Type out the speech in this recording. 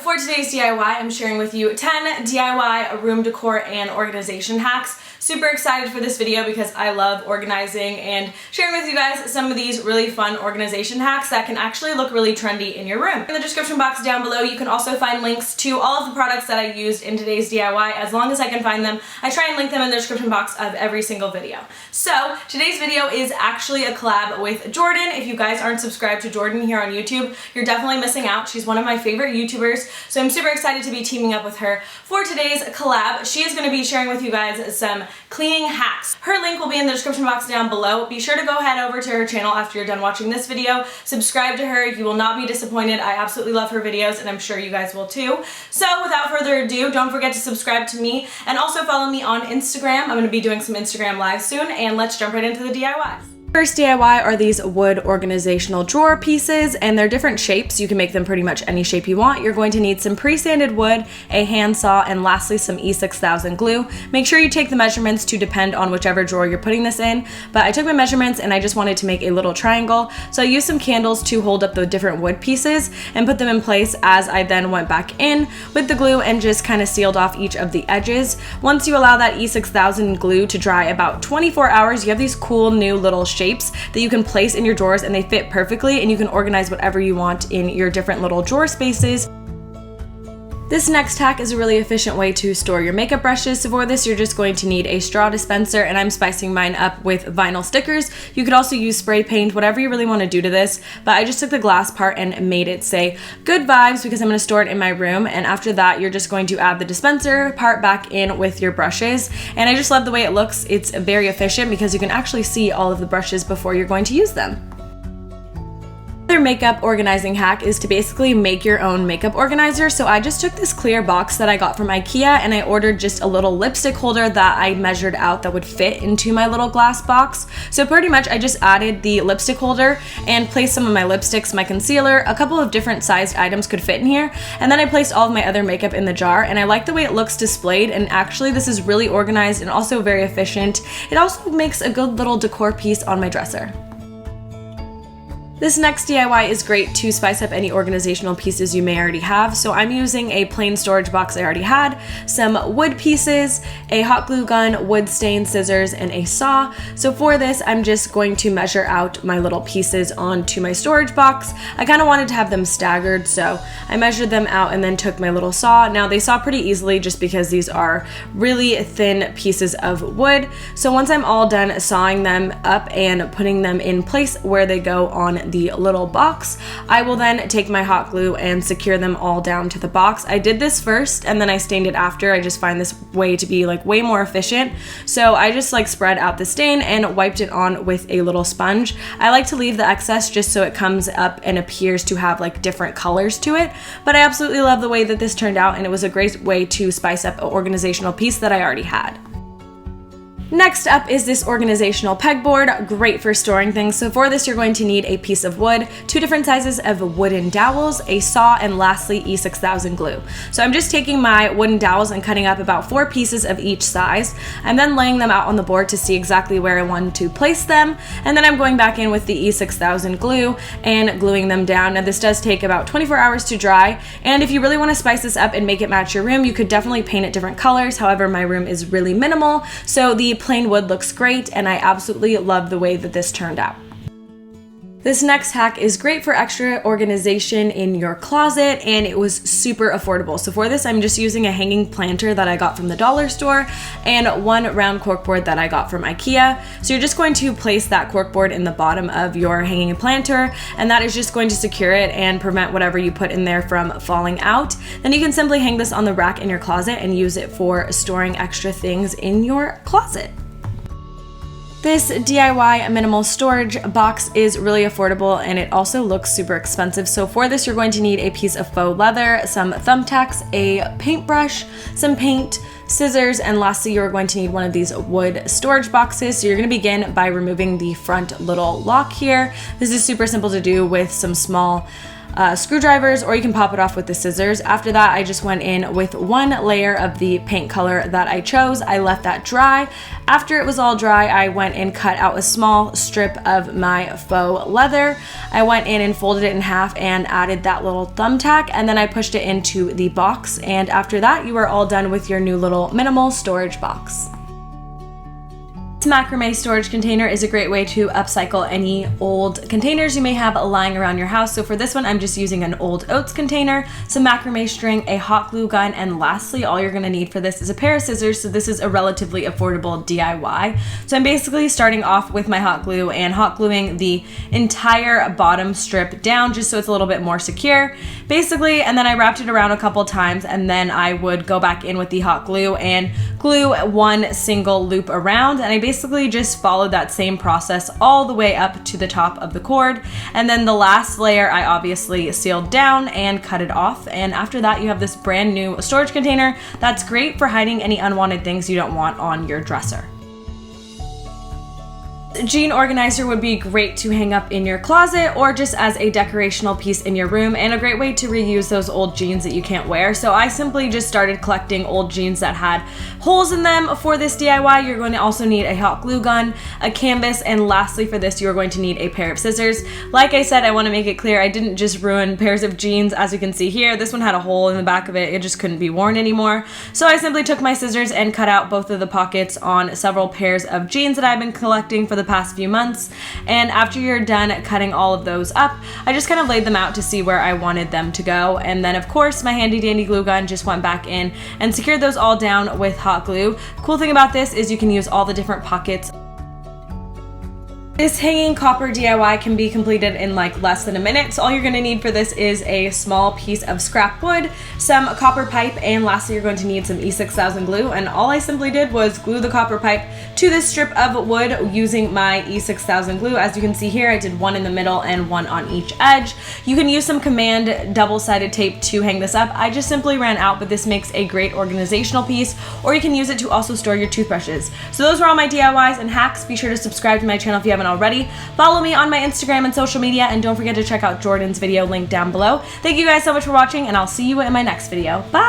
for today's DIY, I'm sharing with you 10 DIY room decor and organization hacks. Super excited for this video because I love organizing and sharing with you guys some of these really fun organization hacks that can actually look really trendy in your room. In the description box down below, you can also find links to all of the products that I used in today's DIY. As long as I can find them, I try and link them in the description box of every single video. So today's video is actually a collab with Jordan. If you guys aren't subscribed to Jordan here on YouTube, you're definitely missing out. She's one of my favorite YouTubers, so I'm super excited to be teaming up with her for today's collab. She is going to be sharing with you guys some cleaning hacks. Her link will be in the description box down below. Be sure to go head over to her channel after you're done watching this video. Subscribe to her. You will not be disappointed. I absolutely love her videos and I'm sure you guys will too. So without further ado, don't forget to subscribe to me and also follow me on Instagram. I'm going to be doing some Instagram lives soon, and let's jump right into the DIYs. First DIY are these wood organizational drawer pieces, and they're different shapes. You can make them pretty much any shape you want. You're going to need some pre-sanded wood, a handsaw, and lastly some E6000 glue. Make sure you take the measurements to depend on whichever drawer you're putting this in, but I took my measurements and I just wanted to make a little triangle. So I used some candles to hold up the different wood pieces and put them in place as I then went back in with the glue and just kind of sealed off each of the edges. Once you allow that E6000 glue to dry about 24 hours, you have these cool new little shapes that you can place in your drawers, and they fit perfectly, and you can organize whatever you want in your different little drawer spaces. This next hack is a really efficient way to store your makeup brushes. So for this, you're just going to need a straw dispenser, and I'm spicing mine up with vinyl stickers. You could also use spray paint, whatever you really want to do to this, but I just took the glass part and made it say good vibes because I'm going to store it in my room. And after that, you're just going to add the dispenser part back in with your brushes. And I just love the way it looks. It's very efficient because you can actually see all of the brushes before you're going to use them. Another makeup organizing hack is to basically make your own makeup organizer. So I just took this clear box that I got from IKEA and I ordered just a little lipstick holder that I measured out that would fit into my little glass box. So pretty much I just added the lipstick holder and placed some of my lipsticks, my concealer, a couple of different sized items could fit in here, and then I placed all of my other makeup in the jar, and I like the way it looks displayed, and actually this is really organized and also very efficient. It also makes a good little decor piece on my dresser. This next DIY is great to spice up any organizational pieces you may already have. So I'm using a plain storage box I already had, some wood pieces, a hot glue gun, wood stain, scissors, and a saw. So for this, I'm just going to measure out my little pieces onto my storage box. I kind of wanted to have them staggered, so I measured them out and then took my little saw. Now they saw pretty easily just because these are really thin pieces of wood. So once I'm all done sawing them up and putting them in place where they go on the little box, I will then take my hot glue and secure them all down to the box. I did this first and then I stained it after. I just find this way to be like way more efficient. So I just like spread out the stain and wiped it on with a little sponge. I like to leave the excess just so it comes up and appears to have like different colors to it. But I absolutely love the way that this turned out, and it was a great way to spice up an organizational piece that I already had. Next up is this organizational pegboard, great for storing things. So for this, you're going to need a piece of wood, two different sizes of wooden dowels, a saw, and lastly E6000 glue. So I'm just taking my wooden dowels and cutting up about 4 pieces of each size. I'm then laying them out on the board to see exactly where I want to place them, and then I'm going back in with the E6000 glue and gluing them down. Now this does take about 24 hours to dry, and if you really want to spice this up and make it match your room, you could definitely paint it different colors. However, my room is really minimal, so the plain wood looks great, and I absolutely love the way that this turned out. This next hack is great for extra organization in your closet, and it was super affordable. So for this, I'm just using a hanging planter that I got from the dollar store and one round corkboard that I got from IKEA. So you're just going to place that corkboard in the bottom of your hanging planter, and that is just going to secure it and prevent whatever you put in there from falling out. Then you can simply hang this on the rack in your closet and use it for storing extra things in your closet. This DIY minimal storage box is really affordable, and it also looks super expensive. So for this, you're going to need a piece of faux leather, some thumbtacks, a paintbrush, some paint, scissors, and lastly, you're going to need one of these wood storage boxes. So you're going to begin by removing the front little lock here. This is super simple to do with some small screwdrivers, or you can pop it off with the scissors. After that, I just went in with one layer of the paint color that I chose. I left that dry. After it was all dry, I went and cut out a small strip of my faux leather. I went in and folded it in half and added that little thumbtack, and then I pushed it into the box. And after that, you are all done with your new little minimal storage box. This macrame storage container is a great way to upcycle any old containers you may have lying around your house. So for this one, I'm just using an old oats container, some macrame string, a hot glue gun, and lastly, all you're gonna need for this is a pair of scissors. So this is a relatively affordable DIY. So I'm basically starting off with my hot glue and hot gluing the entire bottom strip down just so it's a little bit more secure, basically, and then I wrapped it around a couple times, and then I would go back in with the hot glue and glue one single loop around, and I basically just followed that same process all the way up to the top of the cord. And then the last layer I obviously sealed down and cut it off, and after that you have this brand new storage container that's great for hiding any unwanted things you don't want on your dresser. Jean organizer would be great to hang up in your closet or just as a decorational piece in your room, and a great way to reuse those old jeans that you can't wear. So I simply just started collecting old jeans that had holes in them. For this DIY, you're going to also need a hot glue gun, a canvas, and lastly for this, you're going to need a pair of scissors. Like I said, I want to make it clear I didn't just ruin pairs of jeans. As you can see here, this one had a hole in the back of it. It just couldn't be worn anymore. So I simply took my scissors and cut out both of the pockets on several pairs of jeans that I've been collecting for the past few months. And after you're done cutting all of those up, I just kind of laid them out to see where I wanted them to go. And then of course my handy dandy glue gun just went back in and secured those all down with hot glue. Cool thing about this is you can use all the different pockets. This hanging copper DIY can be completed in like less than a minute. So all you're gonna need for this is a small piece of scrap wood, some copper pipe, and lastly you're going to need some E6000 glue. And all I simply did was glue the copper pipe to this strip of wood using my E6000 glue. As you can see here, I did one in the middle and one on each edge. You can use some command double-sided tape to hang this up. I just simply ran out, but this makes a great organizational piece, or you can use it to also store your toothbrushes. So those were all my DIYs and hacks. Be sure to subscribe to my channel if you haven't already. Follow me on my Instagram and social media, and don't forget to check out Jordan's video link down below. Thank you guys so much for watching, and I'll see you in my next video. Bye!